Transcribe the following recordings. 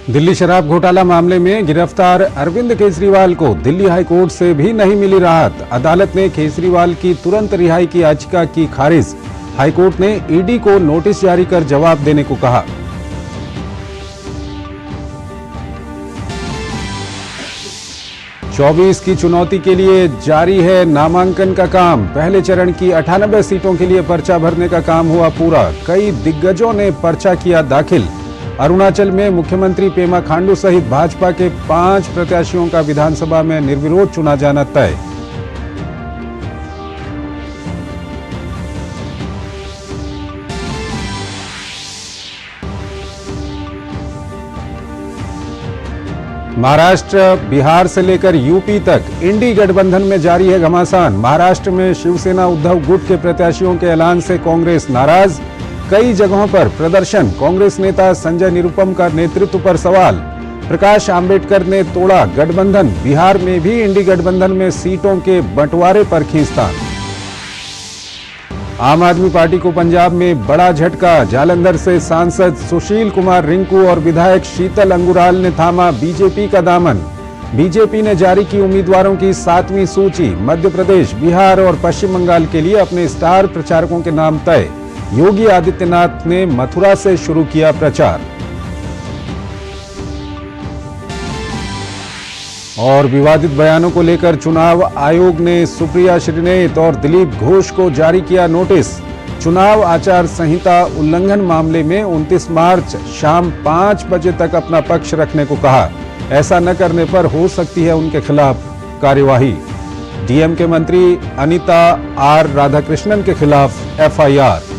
दिल्ली शराब घोटाला मामले में गिरफ्तार अरविंद केजरीवाल को दिल्ली हाईकोर्ट से भी नहीं मिली राहत। अदालत ने केजरीवाल की तुरंत रिहाई की याचिका की खारिज। हाईकोर्ट ने ईडी को नोटिस जारी कर जवाब देने को कहा। चौबीस की चुनौती के लिए जारी है नामांकन का काम। पहले चरण की 98 सीटों के लिए पर्चा भरने का काम हुआ पूरा। कई दिग्गजों ने पर्चा किया दाखिल। अरुणाचल में मुख्यमंत्री पेमा खांडू सहित भाजपा के 5 प्रत्याशियों का विधानसभा में निर्विरोध चुना जाना तय। महाराष्ट्र, बिहार से लेकर यूपी तक इंडी गठबंधन में जारी है घमासान। महाराष्ट्र में शिवसेना उद्धव गुट के प्रत्याशियों के ऐलान से कांग्रेस नाराज। कई जगहों पर प्रदर्शन। कांग्रेस नेता संजय निरुपम का नेतृत्व पर सवाल। प्रकाश आंबेडकर ने तोड़ा गठबंधन। बिहार में भी इंडी गठबंधन में सीटों के बंटवारे पर खींचतान। आम आदमी पार्टी को पंजाब में बड़ा झटका। जालंधर से सांसद सुशील कुमार रिंकू और विधायक शीतल अंगुराल ने थामा बीजेपी का दामन। बीजेपी ने जारी की उम्मीदवारों की 7वीं सूची। मध्य प्रदेश, बिहार और पश्चिम बंगाल के लिए अपने स्टार प्रचारकों के नाम तय। योगी आदित्यनाथ ने मथुरा से शुरू किया प्रचार। और विवादित बयानों को लेकर चुनाव आयोग ने सुप्रिया श्रीनेत और दिलीप घोष को जारी किया नोटिस। चुनाव आचार संहिता उल्लंघन मामले में 29 मार्च शाम 5 बजे तक अपना पक्ष रखने को कहा। ऐसा न करने पर हो सकती है उनके खिलाफ कार्यवाही। डीएमके मंत्री अनिता आर राधाकृष्णन के खिलाफ एफआईआर।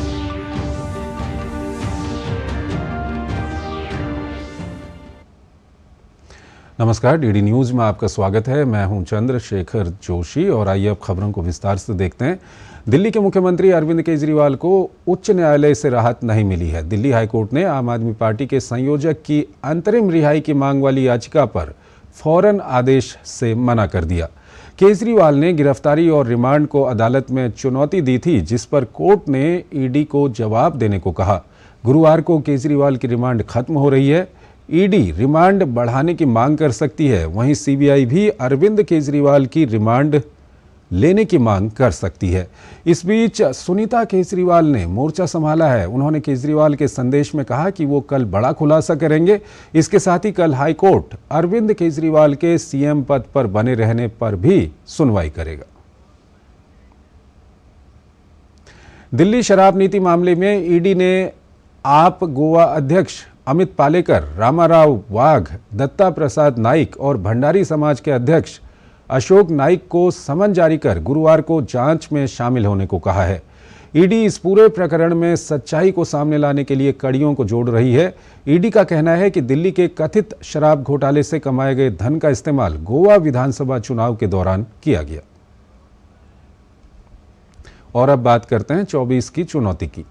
नमस्कार, डीडी न्यूज में आपका स्वागत है। मैं हूं चंद्रशेखर जोशी और आइए अब खबरों को विस्तार से देखते हैं। दिल्ली के मुख्यमंत्री अरविंद केजरीवाल को उच्च न्यायालय से राहत नहीं मिली है। दिल्ली हाईकोर्ट ने आम आदमी पार्टी के संयोजक की अंतरिम रिहाई की मांग वाली याचिका पर फौरन आदेश से मना कर दिया। केजरीवाल ने गिरफ्तारी और रिमांड को अदालत में चुनौती दी थी, जिस पर कोर्ट ने ईडी को जवाब देने को कहा। गुरुवार को केजरीवाल की रिमांड खत्म हो रही है। ईडी रिमांड बढ़ाने की मांग कर सकती है। वहीं सीबीआई भी अरविंद केजरीवाल की रिमांड लेने की मांग कर सकती है। इस बीच सुनीता केजरीवाल ने मोर्चा संभाला है। उन्होंने केजरीवाल के संदेश में कहा कि वो कल बड़ा खुलासा करेंगे। इसके साथ ही कल हाईकोर्ट अरविंद केजरीवाल के सीएम पद पर बने रहने पर भी सुनवाई करेगा। दिल्ली शराब नीति मामले में ईडी ने आप गोवा अध्यक्ष अमित पालेकर, रामाराव वाघ, दत्ता प्रसाद नाइक और भंडारी समाज के अध्यक्ष अशोक नाइक को समन जारी कर गुरुवार को जांच में शामिल होने को कहा है। ईडी इस पूरे प्रकरण में सच्चाई को सामने लाने के लिए कड़ियों को जोड़ रही है। ईडी का कहना है कि दिल्ली के कथित शराब घोटाले से कमाए गए धन का इस्तेमाल गोवा विधानसभा चुनाव के दौरान किया गया। और अब बात करते हैं 24 की चुनौती की।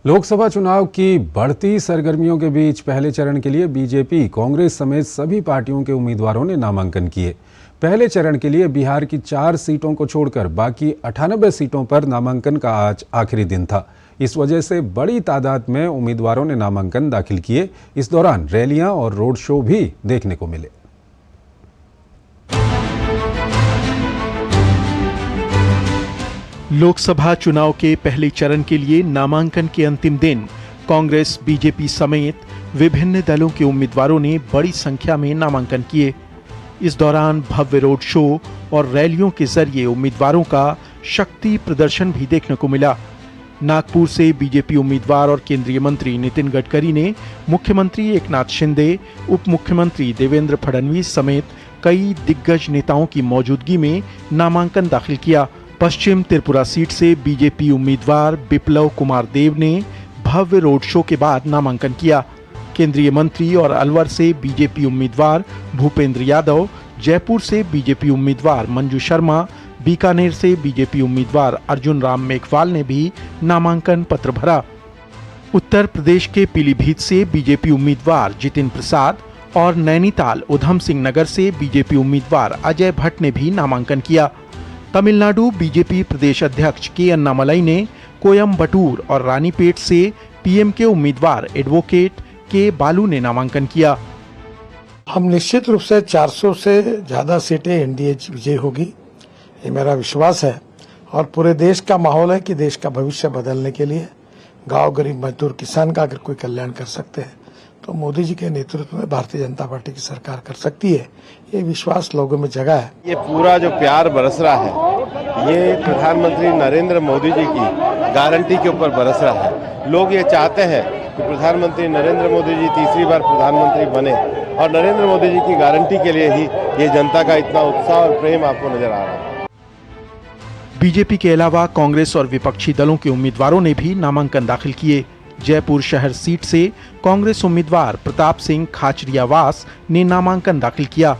लोकसभा चुनाव की बढ़ती सरगर्मियों के बीच पहले चरण के लिए बीजेपी, कांग्रेस समेत सभी पार्टियों के उम्मीदवारों ने नामांकन किए। पहले चरण के लिए बिहार की 4 सीटों को छोड़कर बाकी 98 सीटों पर नामांकन का आज आखिरी दिन था। इस वजह से बड़ी तादाद में उम्मीदवारों ने नामांकन दाखिल किए। इस दौरान रैलियां और रोड शो भी देखने को मिले। लोकसभा चुनाव के पहले चरण के लिए नामांकन के अंतिम दिन कांग्रेस, बीजेपी समेत विभिन्न दलों के उम्मीदवारों ने बड़ी संख्या में नामांकन किए। इस दौरान भव्य रोड शो और रैलियों के जरिए उम्मीदवारों का शक्ति प्रदर्शन भी देखने को मिला। नागपुर से बीजेपी उम्मीदवार और केंद्रीय मंत्री नितिन गडकरी ने मुख्यमंत्री एकनाथ शिंदे, उप मुख्यमंत्री देवेंद्र फडणवीस समेत कई दिग्गज नेताओं की मौजूदगी में नामांकन दाखिल किया। पश्चिम त्रिपुरा सीट से बीजेपी उम्मीदवार बिप्लव कुमार देव ने भव्य रोड शो के बाद नामांकन किया। केंद्रीय मंत्री और अलवर से बीजेपी उम्मीदवार भूपेंद्र यादव, जयपुर से बीजेपी उम्मीदवार मंजू शर्मा, बीकानेर से बीजेपी उम्मीदवार अर्जुन राम मेघवाल ने भी नामांकन पत्र भरा। उत्तर प्रदेश के पीलीभीत से बीजेपी उम्मीदवार जितिन प्रसाद और नैनीताल उधम सिंह नगर से बीजेपी उम्मीदवार अजय भट्ट ने भी नामांकन किया। तमिलनाडु बीजेपी प्रदेश अध्यक्ष के अन्नामलई ने कोयम्बटूर और रानीपेट से पीएम के उम्मीदवार एडवोकेट के बालू ने नामांकन किया। हम निश्चित रूप से 400 से ज्यादा सीटें एनडीए विजयी होगी, ये मेरा विश्वास है। और पूरे देश का माहौल है कि देश का भविष्य बदलने के लिए गांव, गरीब, मजदूर, किसान का अगर कोई कल्याण कर सकते हैं तो मोदी जी के नेतृत्व में भारतीय जनता पार्टी की सरकार कर सकती है। ये विश्वास लोगों में जगा है। ये पूरा जो प्यार बरस रहा है ये प्रधानमंत्री नरेंद्र मोदी जी की गारंटी के ऊपर बरस रहा है। लोग ये चाहते हैं कि प्रधानमंत्री नरेंद्र मोदी जी तीसरी बार प्रधानमंत्री बने और नरेंद्र मोदी जी की गारंटी के लिए ही ये जनता का इतना उत्साह और प्रेम आपको नजर आ रहा है। बीजेपी के अलावा कांग्रेस और विपक्षी दलों के उम्मीदवारों ने भी नामांकन दाखिल किए। जयपुर शहर सीट से कांग्रेस उम्मीदवार प्रताप सिंह खाचरियावास ने नामांकन दाखिल किया।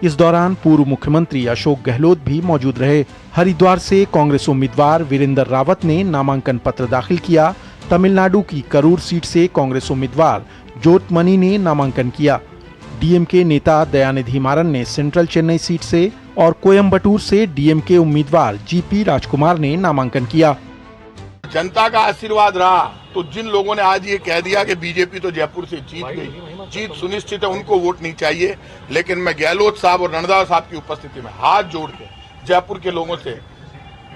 इस दौरान पूर्व मुख्यमंत्री अशोक गहलोत भी मौजूद रहे। हरिद्वार से कांग्रेस उम्मीदवार वीरेंद्र रावत ने नामांकन पत्र दाखिल किया। तमिलनाडु की करूर सीट से कांग्रेस उम्मीदवार ज्योतमणि ने नामांकन किया। डीएमके नेता दयानिधि मारन ने सेंट्रल चेन्नई सीट से और कोयम्बटूर से डीएमके उम्मीदवार जीपी राजकुमार ने नामांकन किया। जनता का आशीर्वाद रहा तो जिन लोगों ने आज ये कह दिया कि बीजेपी तो जयपुर से जीत गई, जीत सुनिश्चित है, उनको वोट नहीं चाहिए। लेकिन मैं गहलोत साहब और रणदावा साहब की उपस्थिति में हाथ जोड़ के जयपुर के लोगों से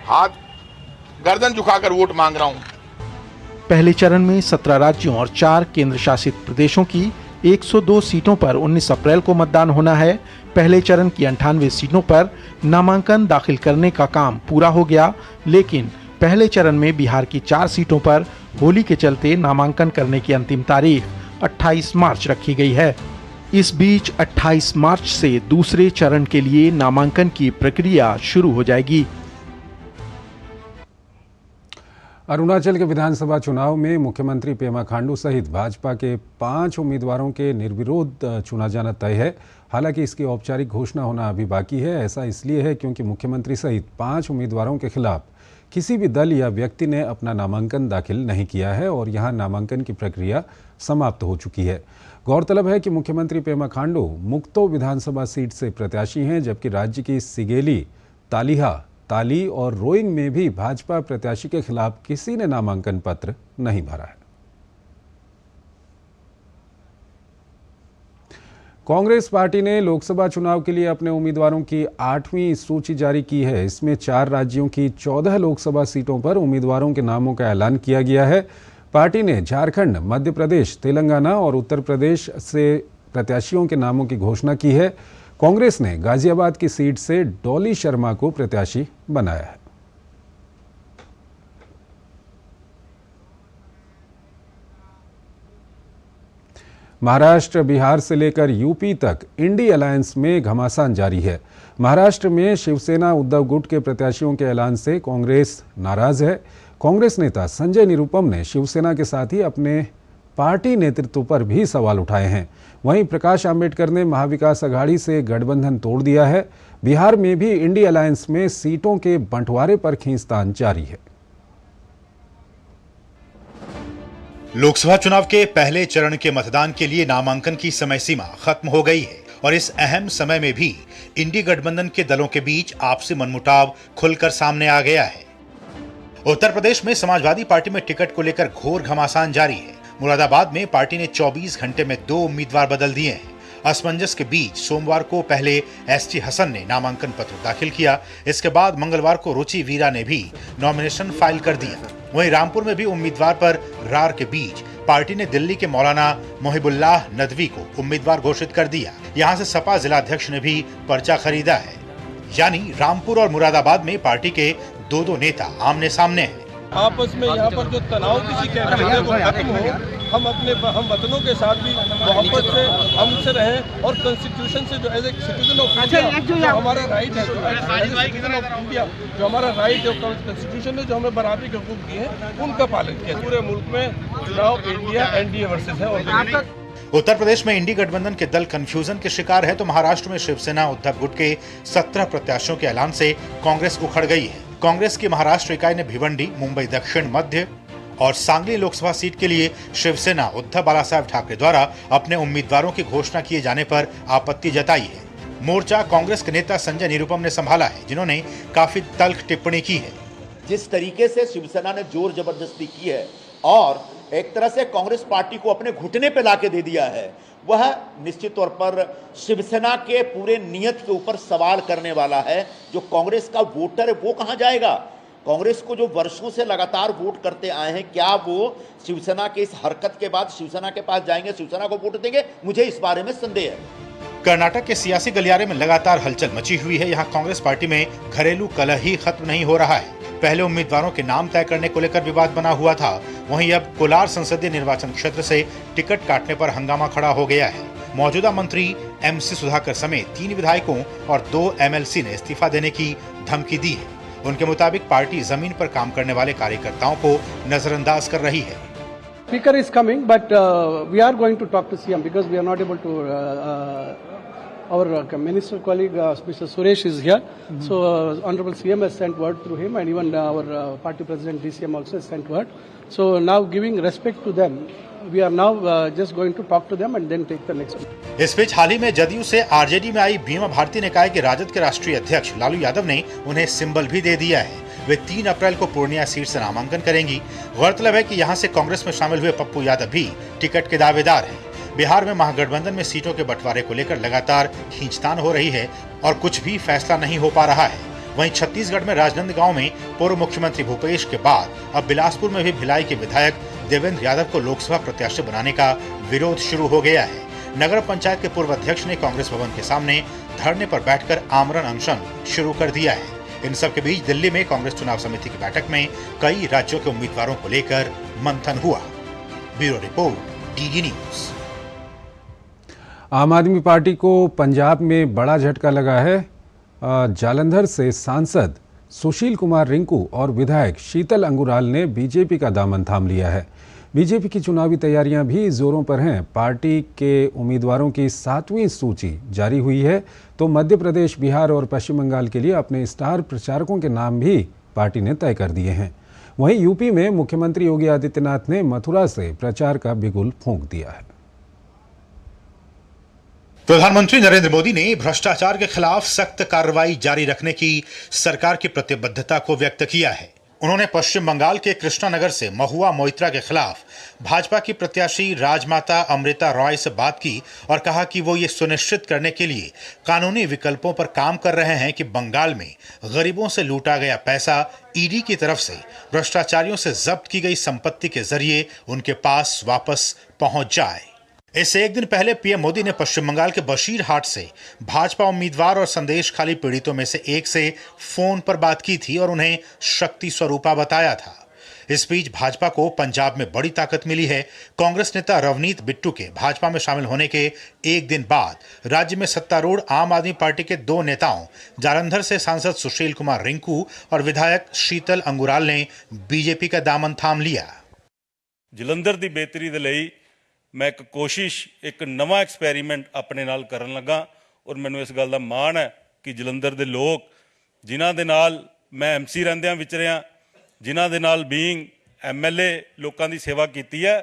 हाथ गर्दन झुकाकर वोट मांग रहा हूँ। पहले चरण में 17 राज्यों और 4 केंद्र शासित प्रदेशों की 102 सीटों पर 19 अप्रैल को मतदान होना है। पहले चरण की 98 सीटों पर नामांकन दाखिल करने का काम पूरा हो गया, लेकिन पहले चरण में बिहार की 4 सीटों पर होली के चलते नामांकन करने की अंतिम तारीख 28 मार्च रखी गई है। इस बीच 28 मार्च से दूसरे चरण के लिए नामांकन की प्रक्रिया शुरू हो जाएगी। अरुणाचल के विधानसभा चुनाव में मुख्यमंत्री पेमा खांडू सहित भाजपा के 5 उम्मीदवारों के निर्विरोध चुना जाना तय है। हालांकि इसकी औपचारिक घोषणा होना अभी बाकी है। ऐसा इसलिए है क्योंकि मुख्यमंत्री सहित 5 उम्मीदवारों के खिलाफ किसी भी दल या व्यक्ति ने अपना नामांकन दाखिल नहीं किया है और यहां नामांकन की प्रक्रिया समाप्त हो चुकी है। गौरतलब है कि मुख्यमंत्री पेमा खांडू मुक्तो विधानसभा सीट से प्रत्याशी हैं, जबकि राज्य की सिगेली, तालिहा, ताली और रोइंग में भी भाजपा प्रत्याशी के खिलाफ किसी ने नामांकन पत्र नहीं भरा है। कांग्रेस पार्टी ने लोकसभा चुनाव के लिए अपने उम्मीदवारों की 8वीं सूची जारी की है। इसमें 4 राज्यों की 14 लोकसभा सीटों पर उम्मीदवारों के नामों का ऐलान किया गया है। पार्टी ने झारखंड, मध्य प्रदेश, तेलंगाना और उत्तर प्रदेश से प्रत्याशियों के नामों की घोषणा की है। कांग्रेस ने गाजियाबाद की सीट से डॉली शर्मा को प्रत्याशी बनाया है। महाराष्ट्र, बिहार से लेकर यूपी तक इंडी अलायंस में घमासान जारी है। महाराष्ट्र में शिवसेना उद्धव गुट के प्रत्याशियों के ऐलान से कांग्रेस नाराज है। कांग्रेस नेता संजय निरुपम ने शिवसेना के साथ ही अपने पार्टी नेतृत्व पर भी सवाल उठाए हैं। वहीं प्रकाश आंबेडकर ने महाविकास अघाड़ी से गठबंधन तोड़ दिया है। बिहार में भी इंडी अलायंस में सीटों के बंटवारे पर खींचतान जारी है। लोकसभा चुनाव के पहले चरण के मतदान के लिए नामांकन की समय सीमा खत्म हो गई है और इस अहम समय में भी इंडी गठबंधन के दलों के बीच आपसी मनमुटाव खुलकर सामने आ गया है। उत्तर प्रदेश में समाजवादी पार्टी में टिकट को लेकर घोर घमासान जारी है। मुरादाबाद में पार्टी ने 24 घंटे में 2 उम्मीदवार बदल दिए हैं। असमंजस के बीच सोमवार को पहले एसटी हसन ने नामांकन पत्र दाखिल किया। इसके बाद मंगलवार को रुचि वीरा ने भी नॉमिनेशन फाइल कर दिया। वहीं रामपुर में भी उम्मीदवार पर रार के बीच पार्टी ने दिल्ली के मौलाना मोहिबुल्लाह नदवी को उम्मीदवार घोषित कर दिया। यहां से सपा जिलाध्यक्ष ने भी पर्चा खरीदा है। यानी रामपुर और मुरादाबाद में पार्टी के 2 नेता आमने सामने हैं। आपस में यहाँ पर जो तनाव किसी कैंडिडेट है वो खत्म हो, हम अपने हम वतनों के साथ भी मोहब्बत से हमसे रहें और कॉन्स्टिट्यूशन से जो as a citizen of India जो हमारा राइट है, सिटीजन ऑफ इंडिया जो हमारा राइट है, कॉन्स्टिट्यूशन ने जो हमें बराबरी के हकूक दिए हैं उनका पालन किया। पूरे मुल्क में चुनाव इंडिया एनडीए वर्सेस है। और उत्तर प्रदेश में इंडी गठबंधन के दल कंफ्यूजन के शिकार है तो महाराष्ट्र में शिवसेना उद्धव गुट के 17 प्रत्याशियों के ऐलान से कांग्रेस उखड़ गई है। कांग्रेस की महाराष्ट्र इकाई ने भिवंडी, मुंबई दक्षिण, मध्य और सांगली लोकसभा सीट के लिए शिवसेना उद्धव बालासाहेब ठाकरे द्वारा अपने उम्मीदवारों की घोषणा किए जाने पर आपत्ति जताई है। मोर्चा कांग्रेस के नेता संजय निरुपम ने संभाला है, जिन्होंने काफी तल्ख टिप्पणी की है। जिस तरीके से शिवसेना ने जोर जबरदस्ती की है और एक तरह से कांग्रेस पार्टी को अपने घुटने पे लाके दे दिया है, वह निश्चित तौर पर शिवसेना के पूरे नियत के ऊपर सवाल करने वाला है। जो कांग्रेस का वोटर है वो कहां जाएगा? कांग्रेस को जो वर्षों से लगातार वोट करते आए हैं, क्या वो शिवसेना के इस हरकत के बाद शिवसेना के पास जाएंगे, शिवसेना को वोट देंगे? मुझे इस बारे में संदेह है। कर्नाटक के सियासी गलियारे में लगातार हलचल मची हुई है। यहाँ कांग्रेस पार्टी में घरेलू कलह ही खत्म नहीं हो रहा है। पहले उम्मीदवारों के नाम तय करने को लेकर विवाद बना हुआ था, वहीं अब कोलार संसदीय निर्वाचन क्षेत्र से टिकट काटने पर हंगामा खड़ा हो गया है। मौजूदा मंत्री MC सुधाकर समेत 3 विधायकों और 2 MLC ने इस्तीफा देने की धमकी दी है। उनके मुताबिक पार्टी जमीन पर काम करने वाले कार्यकर्ताओं को नजरअंदाज कर रही है। Speaker is coming, but we are going to talk to CM because we are not able to. Our minister colleague, Mr. Suresh, is here. So, Honorable CM has sent word through him, and even our party president DCM also has sent word. So, now giving respect to them, we are now just going to talk to them and then take the next one. इस बीच हाल ही में जदयू से RJD में आई बीमा भारती ने कहा कि राजद के राष्ट्रीय अध्यक्ष लालू यादव ने उन्हें सिंबल भी दे दिया है। वे 3 अप्रैल को पूर्णिया सीट से नामांकन करेंगी। गौरतलब है कि यहां से कांग्रेस में शामिल हुए पप्पू यादव भी टिकट के दावेदार हैं। बिहार में महागठबंधन में सीटों के बंटवारे को लेकर लगातार खींचतान हो रही है और कुछ भी फैसला नहीं हो पा रहा है। वहीं छत्तीसगढ़ में राजनांदगांव में पूर्व मुख्यमंत्री भूपेश के बाद अब बिलासपुर में भी भिलाई के विधायक देवेंद्र यादव को लोकसभा प्रत्याशी बनाने का विरोध शुरू हो गया है। नगर पंचायत के पूर्व अध्यक्ष ने कांग्रेस भवन के सामने धरने पर बैठकर आमरण अनशन शुरू कर दिया है। इन सब के बीच दिल्ली में कांग्रेस चुनाव समिति की बैठक में कई राज्यों के उम्मीदवारों को लेकर मंथन हुआ। Bureau report, DD news. आम आदमी पार्टी को पंजाब में बड़ा झटका लगा है। जालंधर से सांसद सुशील कुमार रिंकू और विधायक शीतल अंगुराल ने बीजेपी का दामन थाम लिया है। बीजेपी की चुनावी तैयारियां भी जोरों पर हैं। पार्टी के उम्मीदवारों की 7वीं सूची जारी हुई है तो मध्य प्रदेश, बिहार और पश्चिम बंगाल के लिए अपने स्टार प्रचारकों के नाम भी पार्टी ने तय कर दिए हैं। वहीं यूपी में मुख्यमंत्री योगी आदित्यनाथ ने मथुरा से प्रचार का बिगुल फूंक दिया है। प्रधानमंत्री नरेंद्र मोदी ने भ्रष्टाचार के खिलाफ सख्त कार्रवाई जारी रखने की सरकार की प्रतिबद्धता को व्यक्त किया है। उन्होंने पश्चिम बंगाल के कृष्णानगर से महुआ मोइत्रा के खिलाफ भाजपा की प्रत्याशी राजमाता अमृता रॉय से बात की और कहा कि वो ये सुनिश्चित करने के लिए कानूनी विकल्पों पर काम कर रहे हैं कि बंगाल में गरीबों से लूटा गया पैसा ईडी की तरफ से भ्रष्टाचारियों से जब्त की गई संपत्ति के जरिए उनके पास वापस पहुंच जाए। इससे एक दिन पहले पीएम मोदी ने पश्चिम बंगाल के बशीरहाट से भाजपा उम्मीदवार और संदेश खाली पीड़ितों में से एक से फोन पर बात की थी और उन्हें शक्ति स्वरूपा बताया था। इस बीच भाजपा को पंजाब में बड़ी ताकत मिली है। कांग्रेस नेता रवनीत बिट्टू के भाजपा में शामिल होने के एक दिन बाद राज्य में सत्तारूढ़ आम आदमी पार्टी के 2 नेताओं जालंधर से सांसद सुशील कुमार रिंकू और विधायक शीतल अंगुराल ने बीजेपी का दामन थाम लिया। जलंधर की बेहतरी दे लई मैं एक कोशिश, एक नवा एक्सपैरीमेंट अपने नाल करन लगा और मैनूं इस गल दा माण है कि जलंधर दे लोग जिन्हां दे नाल मैं MC रहिंदियां विचरिया, जिन्हां दे नाल बीइंग MLA लोकां दी सेवा कीती है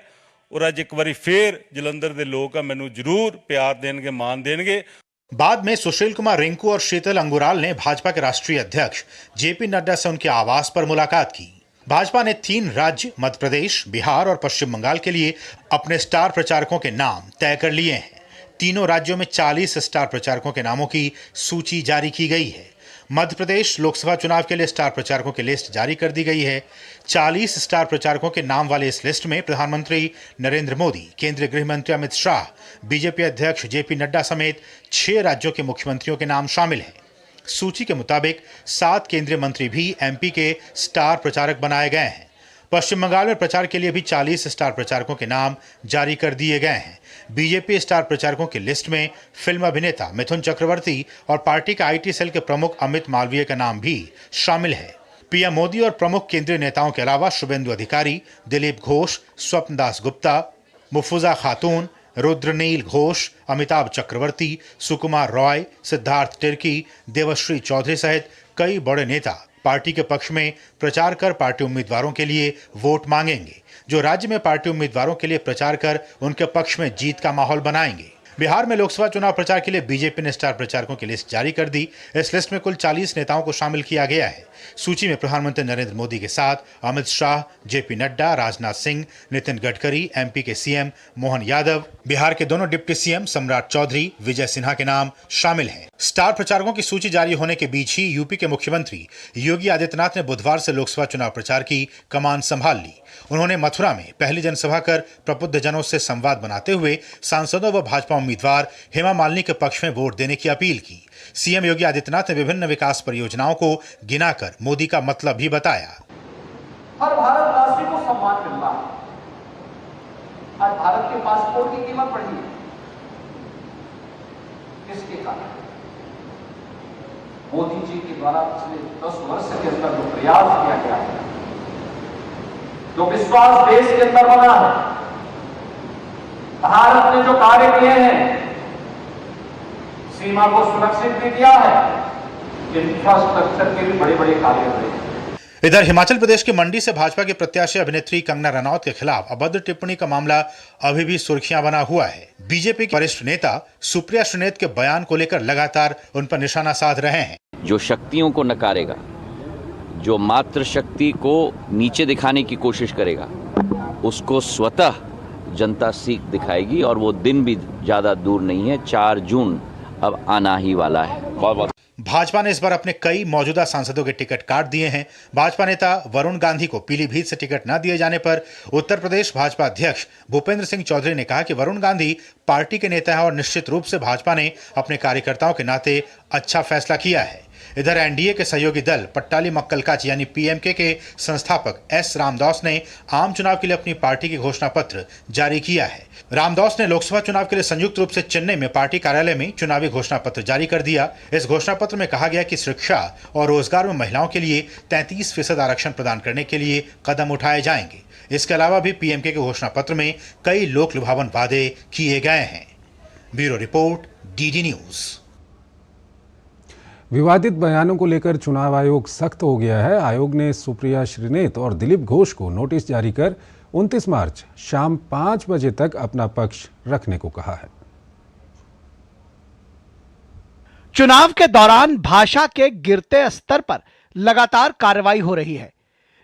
और अज एक बारी फिर जलंधर दे लोग मैनूं जरूर प्यार देणगे, मान देणगे। बाद में सुशील कुमार रिंकू और शीतल अंगुराल ने भाजपा के राष्ट्रीय अध्यक्ष JP नड्डा से उनके आवास पर मुलाकात की। भाजपा ने 3 राज्य मध्य प्रदेश, बिहार और पश्चिम बंगाल के लिए अपने स्टार प्रचारकों के नाम तय कर लिए हैं। तीनों राज्यों में 40 स्टार प्रचारकों के नामों की सूची जारी की गई है। मध्य प्रदेश लोकसभा चुनाव के लिए स्टार प्रचारकों की लिस्ट जारी कर दी गई है। 40 स्टार प्रचारकों के नाम वाले इस लिस्ट में प्रधानमंत्री नरेंद्र मोदी, केंद्रीय गृह मंत्री अमित शाह, बीजेपी अध्यक्ष JP नड्डा समेत 6 राज्यों के मुख्यमंत्रियों के नाम शामिल हैं। सूची के मुताबिक 7 केंद्रीय मंत्री भी MP के स्टार प्रचारक बनाए गए हैं। पश्चिम बंगाल में प्रचार के लिए भी 40 स्टार प्रचारकों के नाम जारी कर दिए गए हैं। बीजेपी स्टार प्रचारकों की लिस्ट में फिल्म अभिनेता मिथुन चक्रवर्ती और पार्टी का IT सेल के प्रमुख अमित मालवीय का नाम भी शामिल है। पीएम मोदी और प्रमुख केंद्रीय नेताओं के अलावा शुभेंदु अधिकारी, दिलीप घोष, स्वप्न दास गुप्ता, मुफुजा खातून, रुद्रनील घोष, अमिताभ चक्रवर्ती, सुकुमार रॉय, सिद्धार्थ तिर्की, देवश्री चौधरी सहित कई बड़े नेता पार्टी के पक्ष में प्रचार कर पार्टी उम्मीदवारों के लिए वोट मांगेंगे, जो राज्य में पार्टी उम्मीदवारों के लिए प्रचार कर उनके पक्ष में जीत का माहौल बनाएंगे। बिहार में लोकसभा चुनाव प्रचार के लिए बीजेपी ने स्टार प्रचारकों की लिस्ट जारी कर दी। इस लिस्ट में कुल 40 नेताओं को शामिल किया गया है। सूची में प्रधानमंत्री नरेंद्र मोदी के साथ अमित शाह, जेपी नड्डा, राजनाथ सिंह, नितिन गडकरी, एमपी के सीएम मोहन यादव, बिहार के दोनों डिप्टी सीएम सम्राट चौधरी, विजय सिन्हा के नाम शामिल हैं। स्टार प्रचारकों की सूची जारी होने के बीच ही यूपी के मुख्यमंत्री योगी आदित्यनाथ ने बुधवार से लोकसभा चुनाव प्रचार की कमान संभाल ली। उन्होंने मथुरा में पहली जनसभा कर प्रबुद्ध जनों से संवाद बनाते हुए सांसदों व भाजपा उम्मीदवार हेमा मालिनी के पक्ष में वोट देने की अपील की। सीएम योगी आदित्यनाथ ने विभिन्न विकास परियोजनाओं को गिनाकर मोदी का मतलब भी बताया। हर भारतवासी को सम्मान मिल रहा है। आज भारत के पासपोर्ट की कीमत बढ़ी है। किसके कारण? मोदी जी के द्वारा पिछले 10 वर्ष के अंदर जो प्रयास किया गया है, जो विश्वास देश के अंदर बना है, भारत ने जो कार्य किए हैं, सीमा को सुरक्षित भी किया है, इंफ्रास्ट्रक्चर के भी बड़े बड़े कार्य हुए हैं। इधर हिमाचल प्रदेश के मंडी से भाजपा के प्रत्याशी अभिनेत्री कंगना रनौत के खिलाफ अभद्र टिप्पणी का मामला अभी भी सुर्खियां बना हुआ है। बीजेपी के वरिष्ठ नेता सुप्रिया श्रीनेत के बयान को लेकर लगातार उन पर निशाना साध रहे हैं। जो शक्तियों को नकारेगा, जो मात्र शक्ति को नीचे दिखाने की कोशिश करेगा, उसको स्वतः जनता सीख दिखाएगी और वो दिन भी ज्यादा दूर नहीं है। 4 जून अब आना ही वाला है। बहुत भाजपा ने इस बार अपने कई मौजूदा सांसदों के टिकट काट दिए हैं। भाजपा नेता वरुण गांधी को पीलीभीत से टिकट न दिए जाने पर उत्तर प्रदेश भाजपा अध्यक्ष भूपेंद्र सिंह चौधरी ने कहा कि वरुण गांधी पार्टी के नेता हैं और निश्चित रूप से भाजपा ने अपने कार्यकर्ताओं के नाते अच्छा फैसला किया है। इधर एनडीए के सहयोगी दल पट्टाली मक्कल काच यानी पीएमके के संस्थापक एस रामदास ने आम चुनाव के लिए अपनी पार्टी की घोषणा पत्र जारी किया है। रामदास ने लोकसभा चुनाव के लिए संयुक्त रूप से चेन्नई में पार्टी कार्यालय में चुनावी घोषणा पत्र जारी कर दिया। इस घोषणा पत्र में कहा गया कि शिक्षा और रोजगार में महिलाओं के लिए 33% आरक्षण प्रदान करने के लिए कदम उठाए जाएंगे। इसके अलावा भी पीएमके के घोषणा पत्र में कई लोक लुभावन वादे किए गए हैं। Bureau report, DD news. विवादित बयानों को लेकर चुनाव आयोग सख्त हो गया है। आयोग ने सुप्रिया श्रीनेत और दिलीप घोष को नोटिस जारी कर 29 मार्च शाम 5 बजे तक अपना पक्ष रखने को कहा है। चुनाव के दौरान भाषा के गिरते स्तर पर लगातार कार्रवाई हो रही है।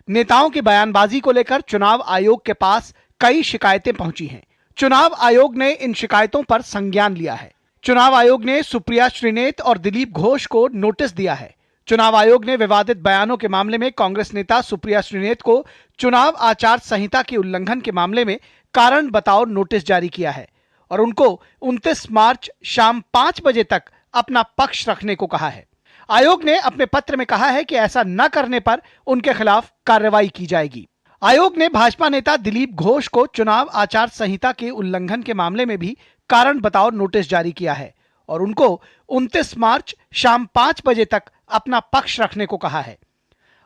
नेताओं की बयानबाजी को लेकर चुनाव आयोग के पास कई शिकायतें पहुंची हैं। चुनाव आयोग ने इन शिकायतों पर संज्ञान लिया है। चुनाव आयोग ने सुप्रिया श्रीनेत और दिलीप घोष को नोटिस दिया है। चुनाव आयोग ने विवादित बयानों के मामले में कांग्रेस नेता सुप्रिया श्रीनेत को चुनाव आचार संहिता के उल्लंघन के मामले में कारण बताओ नोटिस जारी किया है और उनको 29 मार्च शाम 5 बजे तक अपना पक्ष रखने को कहा है। आयोग ने अपने पत्र में कहा है कि ऐसा न करने पर उनके खिलाफ कार्रवाई की जाएगी। आयोग ने भाजपा नेता दिलीप घोष को चुनाव आचार संहिता के उल्लंघन के मामले में भी कारण बताओ नोटिस जारी किया है और उनको 29 मार्च शाम 5 बजे तक अपना पक्ष रखने को कहा है।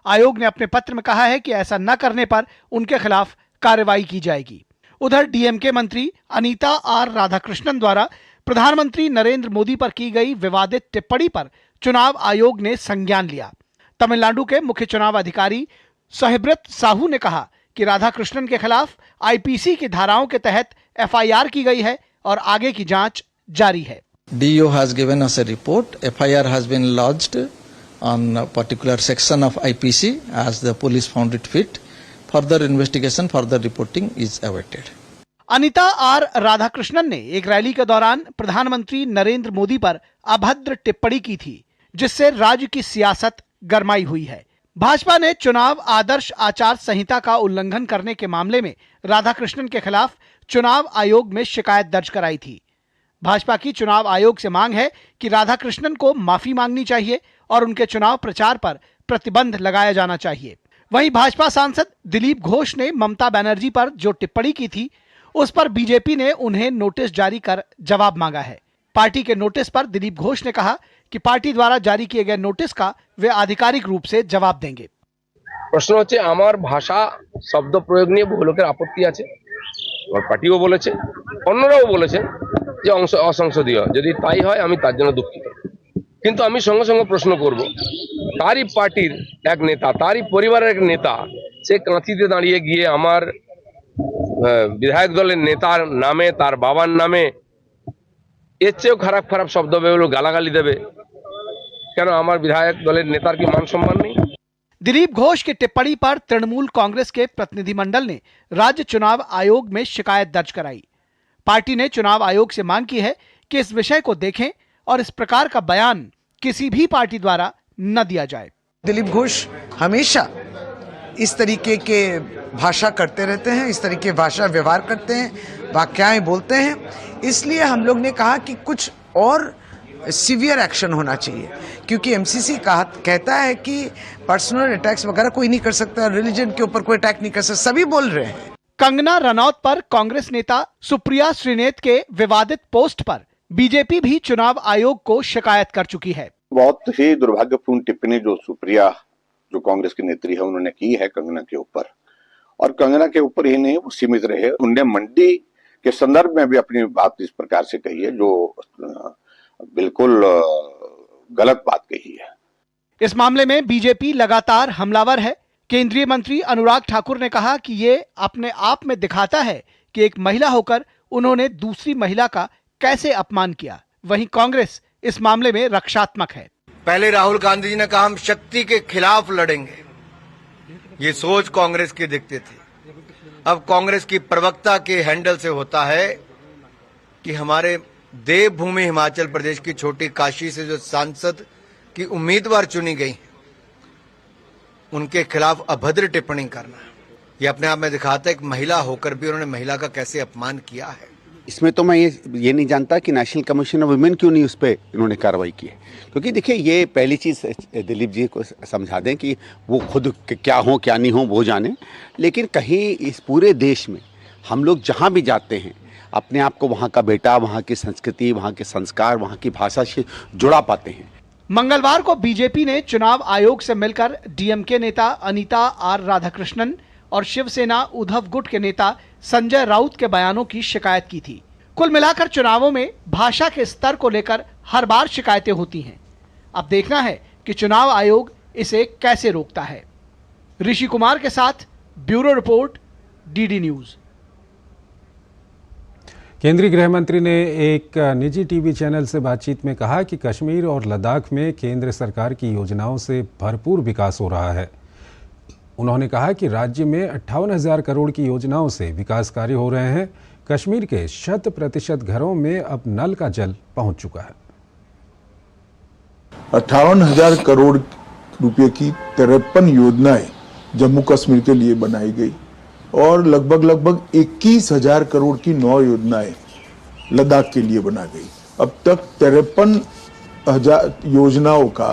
आयोग ने अपने पत्र में कहा है कि ऐसा न करने पर उनके खिलाफ कार्रवाई की जाएगी। उधर डीएमके मंत्री अनीता आर राधाकृष्णन द्वारा प्रधानमंत्री नरेंद्र मोदी पर की गई विवादित टिप्पणी पर चुनाव आयोग ने संज्ञान लिया। तमिलनाडु के मुख्य चुनाव अधिकारी सहब्रत साहू ने कहा कि राधाकृष्णन के खिलाफ आईपीसी की धाराओं के तहत एफआईआर की गई है और आगे की जांच जारी है। DO has given us a report. FIR has been lodged on a particular section of IPC as the police found it fit. Further investigation, further reporting is awaited. Anita R Radhakrishnan ने एक रैली के दौरान प्रधानमंत्री नरेंद्र मोदी पर अभद्र टिप्पणी की थी, जिससे राज्य की सियासत गरमाई हुई है। भाजपा ने चुनाव आदर्श आचार संहिता का उल्लंघन करने के मामले में राधाकृष्णन के खिलाफ चुनाव आयोग में शिकायत दर्ज कराई थी। भाजपा की चुनाव आयोग से मांग है कि राधाकृष्णन को माफी मांगनी चाहिए और उनके चुनाव प्रचार पर प्रतिबंध लगाया जाना चाहिए। वहीं भाजपा सांसद दिलीप घोष ने ममता बनर्जी पर जो टिप्पणी की थी, उस पर बीजेपी ने उन्हें नोटिस जारी कर जवाब मांगा है। पार्टी के नोटिस पर दिलीप घोष ने कहा कि पार्टी द्वारा जारी किए गए नोटिस का वे आधिकारिक रूप से जवाब देंगे। प्रश्न হচ্ছে আমার ভাষা শব্দ প্রয়োগ নিয়ে বহু লোকের আপত্তি আছে। আমার পার্টিও বলেছে, অন্যরাও বলেছেন যে অসংসদীয়। যদি তাই হয় আমি তার জন্য দুঃখিত, কিন্তু আমি সঙ্গে সঙ্গে প্রশ্ন করব, তারই পার্টির এক নেতা, তারই পরিবারের এক নেতা, সে কাঁথিতে দাঁড়িয়ে গিয়ে আমার বিধায়ক দলের নেতার নামে, তার বাবার নামে এর চেয়েও খারাপ খারাপ শব্দ বেরোলো, গালাগালি দেবে কেন? আমার বিধাयक দলের নেতার কি মান সম্মান নেই? दिलीप घोष की टिप्पणी पर तृणमूल कांग्रेस के प्रतिनिधिमंडल ने राज्य चुनाव आयोग में शिकायत दर्ज कराई। पार्टी ने चुनाव आयोग से मांग की है कि इस विषय को देखें और इस प्रकार का बयान किसी भी पार्टी द्वारा न दिया जाए। दिलीप घोष हमेशा इस तरीके के भाषा करते रहते हैं, इस तरीके भाषा व्यवहार करते हैं, वाक्याएं बोलते हैं। इसलिए हम लोग ने कहा कि कुछ और सीवियर एक्शन होना चाहिए, क्योंकि एमसीसी कहता है कि पर्सनल अटैक्स वगैरह कोई नहीं कर सकता, रिलीजन के ऊपर कोई अटैक नहीं कर सकता, सभी बोल रहे हैं। कंगना रनौत पर कांग्रेस नेता सुप्रिया श्रीनेत के विवादित पोस्ट पर बीजेपी भी चुनाव आयोग को शिकायत कर चुकी है। बहुत ही दुर्भाग्यपूर्ण टिप्पणी जो सुप्रिया, जो कांग्रेस की नेत्री है, उन्होंने की है कंगना के ऊपर, और कंगना के ऊपर ही नहीं वो सीमित रहे, उन्होंने मंडी के संदर्भ में भी अपनी बात इस प्रकार से कही है जो बिल्कुल गलत बात कही है। इस मामले में बीजेपी लगातार हमलावर है। केंद्रीय मंत्री अनुराग ठाकुर ने कहा कि ये अपने आप में दिखाता है कि एक महिला होकर उन्होंने दूसरी महिला का कैसे अपमान किया। वहीं कांग्रेस इस मामले में रक्षात्मक है। पहले राहुल गांधी जी ने कहा हम शक्ति के खिलाफ लड़ेंगे, ये सोच कांग्रेस के दिखते थे। अब कांग्रेस की प्रवक्ता के हैंडल से होता है कि हमारे देवभूमि हिमाचल प्रदेश की छोटी काशी से जो सांसद की उम्मीदवार चुनी गई उनके खिलाफ अभद्र टिप्पणी करना, ये अपने आप में दिखाता है एक महिला होकर भी उन्होंने महिला का कैसे अपमान किया है। इसमें तो मैं ये नहीं जानता कि नेशनल कमीशन ऑफ वुमेन क्यों नहीं उस पर इन्होंने कार्रवाई की है, क्योंकि देखिए ये पहली चीज़ दिलीप जी को समझा दें कि वो खुद क्या हो क्या नहीं हो वो जाने, लेकिन कहीं इस पूरे देश में हम लोग जहाँ भी जाते हैं अपने आप को वहाँ का बेटा, वहाँ की संस्कृति, वहाँ के संस्कार, वहाँ की भाषा से जुड़ा पाते हैं। मंगलवार को बीजेपी ने चुनाव आयोग से मिलकर डीएमके नेता अनीता आर राधाकृष्णन और शिवसेना उद्धव गुट के नेता संजय राउत के बयानों की शिकायत की थी। कुल मिलाकर चुनावों में भाषा के स्तर को लेकर हर बार शिकायतें होती हैं। अब देखना है कि चुनाव आयोग इसे कैसे रोकता है। ऋषि कुमार के साथ ब्यूरो रिपोर्ट, डीडी न्यूज। केंद्रीय गृह मंत्री ने एक निजी टीवी चैनल से बातचीत में कहा कि कश्मीर और लद्दाख में केंद्र सरकार की योजनाओं से भरपूर विकास हो रहा है। उन्होंने कहा कि राज्य में 58,000 करोड़ की योजनाओं से विकास कार्य हो रहे हैं। कश्मीर के 100% घरों में अब नल का जल पहुंच चुका है। 58,000 करोड़ रुपए की 53 योजनाएं जम्मू कश्मीर के लिए बनाई गई और लगभग 21,000 करोड़ की 9 योजनाएं लद्दाख के लिए बना गई। अब तक 53,000 योजनाओं का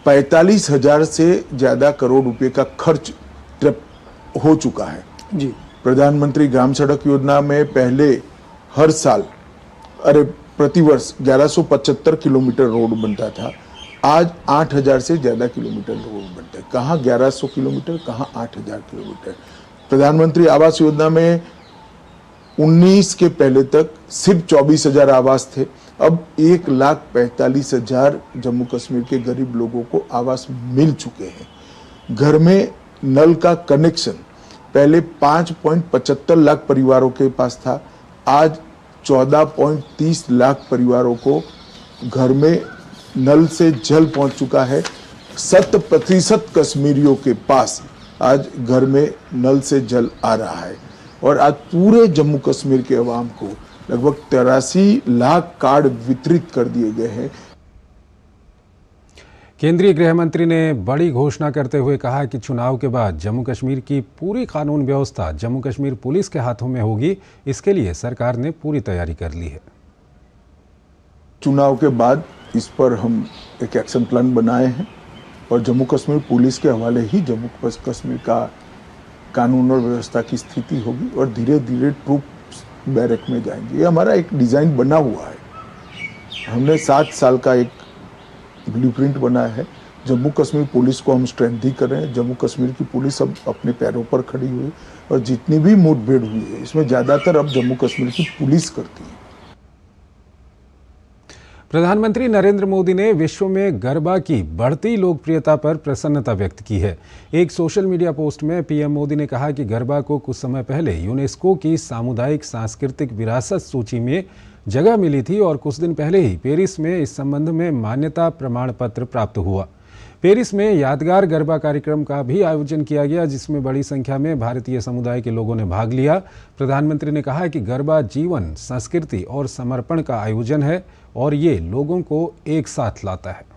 45,000 से ज्यादा करोड़ रुपए का खर्च हो चुका है। जी, प्रधानमंत्री ग्राम सड़क योजना में पहले हर साल प्रतिवर्ष 1175 किलोमीटर रोड बनता था, आज 8,000 से ज्यादा किलोमीटर रोड बनता है। कहाँ 1100 किलोमीटर, कहाँ 8,000 किलोमीटर। प्रधानमंत्री आवास योजना में 19 के पहले तक सिर्फ 24,000 आवास थे, अब 1,45,000 जम्मू कश्मीर के गरीब लोगों को आवास मिल चुके हैं। घर में नल का कनेक्शन पहले 5.75 लाख परिवारों के पास था, आज 14.30 लाख परिवारों को घर में नल से जल पहुंच चुका है। 100% कश्मीरियों के पास आज घर में नल से जल आ रहा है और आज पूरे जम्मू कश्मीर के अवाम को लगभग 83 लाख कार्ड वितरित कर दिए गए हैं। केंद्रीय गृह मंत्री ने बड़ी घोषणा करते हुए कहा कि चुनाव के बाद जम्मू कश्मीर की पूरी कानून व्यवस्था जम्मू कश्मीर पुलिस के हाथों में होगी। इसके लिए सरकार ने पूरी तैयारी कर ली है। चुनाव के बाद इस पर हम एक एक्शन प्लान बनाए हैं और जम्मू कश्मीर पुलिस के हवाले ही जम्मू कश्मीर का कानून और व्यवस्था की स्थिति होगी और धीरे धीरे ट्रूप बैरक में जाएंगे। ये हमारा एक डिज़ाइन बना हुआ है। हमने 7 साल का एक ब्लूप्रिंट बनाया है जम्मू कश्मीर पुलिस को हम स्ट्रेंथी करें। जम्मू कश्मीर की पुलिस अब अपने पैरों पर खड़ी हुई और जितनी भी मुठभेड़ हुई है इसमें ज़्यादातर अब जम्मू कश्मीर की पुलिस करती है। प्रधानमंत्री नरेंद्र मोदी ने विश्व में गरबा की बढ़ती लोकप्रियता पर प्रसन्नता व्यक्त की है। एक सोशल मीडिया पोस्ट में पीएम मोदी ने कहा कि गरबा को कुछ समय पहले यूनेस्को की सामुदायिक सांस्कृतिक विरासत सूची में जगह मिली थी और कुछ दिन पहले ही पेरिस में इस संबंध में मान्यता प्रमाण पत्र प्राप्त हुआ। पेरिस में यादगार गरबा कार्यक्रम का भी आयोजन किया गया, जिसमें बड़ी संख्या में भारतीय समुदाय के लोगों ने भाग लिया। प्रधानमंत्री ने कहा कि गरबा जीवन, संस्कृति और समर्पण का आयोजन है और ये लोगों को एक साथ लाता है।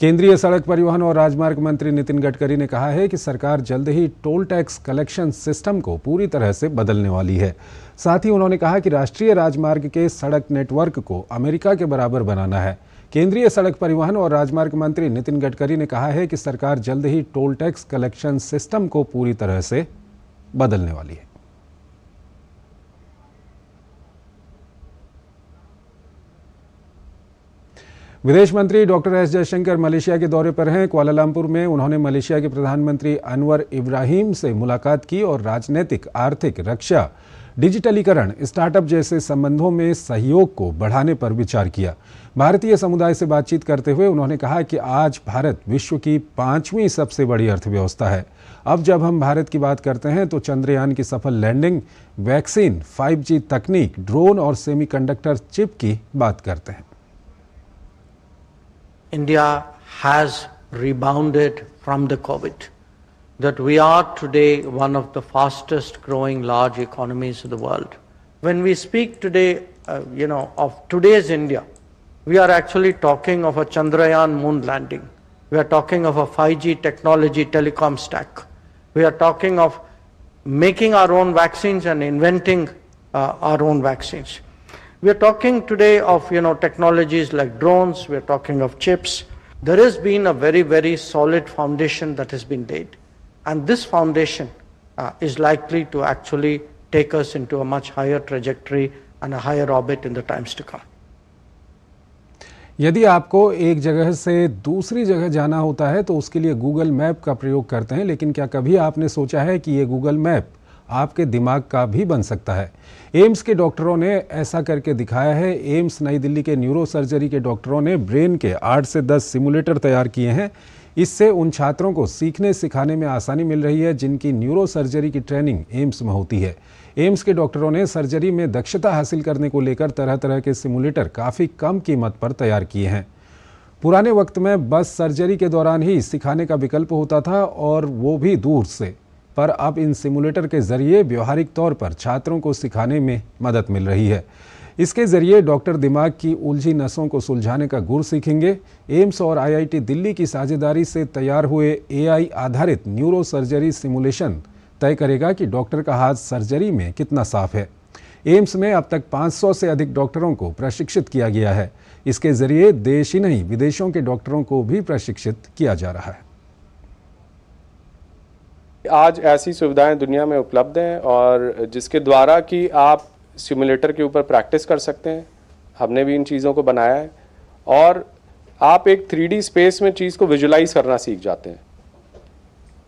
केंद्रीय सड़क परिवहन और राजमार्ग मंत्री नितिन गडकरी ने कहा है कि सरकार जल्द ही टोल टैक्स कलेक्शन सिस्टम को पूरी तरह से बदलने वाली है। साथ ही उन्होंने कहा कि राष्ट्रीय राजमार्ग के सड़क नेटवर्क को अमेरिका के बराबर बनाना है। केंद्रीय सड़क परिवहन और राजमार्ग मंत्री नितिन गडकरी ने कहा है कि सरकार जल्द ही टोल टैक्स कलेक्शन सिस्टम को पूरी तरह से बदलने वाली है। विदेश मंत्री डॉक्टर एस जयशंकर मलेशिया के दौरे पर हैं। कुआलालंपुर में उन्होंने मलेशिया के प्रधानमंत्री अनवर इब्राहिम से मुलाकात की और राजनीतिक, आर्थिक, रक्षा, डिजिटलीकरण, स्टार्टअप जैसे संबंधों में सहयोग को बढ़ाने पर विचार किया। भारतीय समुदाय से बातचीत करते हुए उन्होंने कहा कि आज भारत विश्व की 5वीं सबसे बड़ी अर्थव्यवस्था है। अब जब हम भारत की बात करते हैं तो चंद्रयान की सफल लैंडिंग, वैक्सीन, 5G तकनीक, ड्रोन और सेमीकंडक्टर चिप की बात करते हैं। India has rebounded from the COVID, that we are today one of the fastest growing large economies of the world. When we speak today, of today's India, we are actually talking of a Chandrayaan moon landing. We are talking of a 5G technology telecom stack. We are talking of making our own vaccines and inventing our own vaccines. We are talking today of technologies like drones. We are talking of chips. There has been a very, very solid foundation that has been laid, and this foundation is likely to actually take us into a much higher trajectory and a higher orbit in the times to come. यदि आपको एक जगह से दूसरी जगह जाना होता है तो उसके लिए गूगल मैप का प्रयोग करते हैं, लेकिन क्या कभी आपने सोचा है कि ये गूगल मैप आपके दिमाग का भी बन सकता है? एम्स के डॉक्टरों ने ऐसा करके दिखाया है। एम्स नई दिल्ली के न्यूरो सर्जरी के डॉक्टरों ने ब्रेन के 8 से 10 सिमुलेटर तैयार किए हैं। इससे उन छात्रों को सीखने सिखाने में आसानी मिल रही है जिनकी न्यूरो सर्जरी की ट्रेनिंग एम्स में होती है। एम्स के डॉक्टरों ने सर्जरी में दक्षता हासिल करने को लेकर तरह तरह के सिमुलेटर काफ़ी कम कीमत पर तैयार किए हैं। पुराने वक्त में बस सर्जरी के दौरान ही सिखाने का विकल्प होता था, और वो भी दूर से, पर अब इन सिमुलेटर के जरिए व्यवहारिक तौर पर छात्रों को सिखाने में मदद मिल रही है। इसके जरिए डॉक्टर दिमाग की उलझी नसों को सुलझाने का गुर सीखेंगे। एम्स और आईआईटी दिल्ली की साझेदारी से तैयार हुए एआई आधारित न्यूरो सर्जरी सिमुलेशन तय करेगा कि डॉक्टर का हाथ सर्जरी में कितना साफ है। एम्स में अब तक 500 से अधिक डॉक्टरों को प्रशिक्षित किया गया है। इसके जरिए देश ही नहीं, विदेशों के डॉक्टरों को भी प्रशिक्षित किया जा रहा है। आज ऐसी सुविधाएं दुनिया में उपलब्ध हैं और जिसके द्वारा कि आप सिमुलेटर के ऊपर प्रैक्टिस कर सकते हैं। हमने भी इन चीज़ों को बनाया है और आप एक 3D स्पेस में चीज़ को विजुलाइज करना सीख जाते हैं।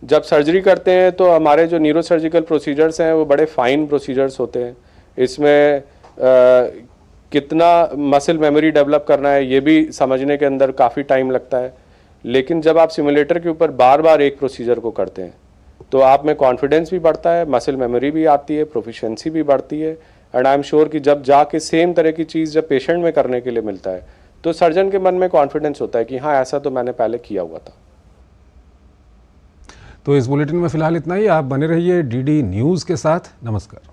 जब सर्जरी करते हैं तो हमारे जो न्यूरो सर्जिकल प्रोसीजर्स हैं वो बड़े फाइन प्रोसीजर्स होते हैं। इसमें कितना मसल मेमोरी डेवलप करना है ये भी समझने के अंदर काफ़ी टाइम लगता है। लेकिन जब आप सिमुलेटर के ऊपर बार बार एक प्रोसीजर को करते हैं तो आप में कॉन्फिडेंस भी बढ़ता है, मसल मेमोरी भी आती है, प्रोफिशिएंसी भी बढ़ती है। एंड आई एम श्योर कि जब जाके सेम तरह की चीज़ जब पेशेंट में करने के लिए मिलता है तो सर्जन के मन में कॉन्फिडेंस होता है कि हाँ, ऐसा तो मैंने पहले किया हुआ था। तो इस बुलेटिन में फिलहाल इतना ही। आप बने रहिए डीडी न्यूज़ के साथ। नमस्कार।